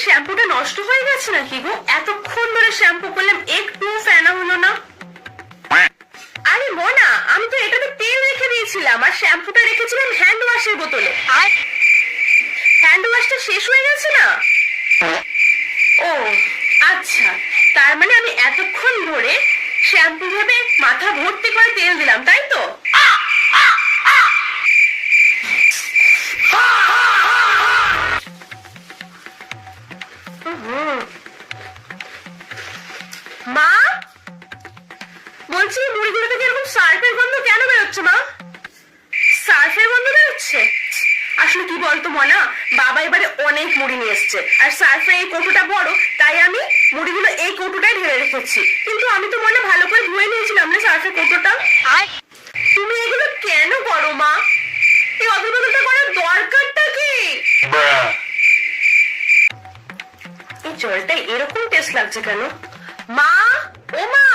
শ্যাম্পুটা নষ্ট হয়ে গেছে নাকি গো? এতক্ষণ ধরে শ্যাম্পু করলাম, একটু ফেনা হলো না। আরে মোনা, আমি তো এটাতে তেল রেখে দিয়েছিলাম আর শ্যাম্পুটা রেখেছিলাম হ্যান্ড ওয়াশের বোতলে। আর হ্যান্ড ওয়াশটা শেষ হয়ে গেছে না? ও আচ্ছা, তার মানে আমি এতক্ষণ ধরে শ্যাম্পু ভেবে মাথা ভর্তি করে তেল দিলাম, তাই তো? মা, বলছি মুড়িগুলো থেকে এরকম সার্ফের গন্ধ কেন বেরোচ্ছে মা? সার্ফের গন্ধ বেরোচ্ছে? আসলে কি বলতো মনা, বাবা এবারে অনেক মুড়ি নিয়ে এসছে আর সার্ফের এই কৌটোটা বড়, তাই আমি মুড়িগুলো এই কৌটোটায় ঢেলে রেখেছি। কিন্তু আমি তো মনে ভালো করে ধুয়ে নিয়েছিলাম না সার্ফের কৌটোটা। তুমি এগুলো কেন করো মা? এই অদ্ভুততা করার দরকারটা কি? এই জলটা এরকম টেস্ট লাগছে কেন? মা, ও মা,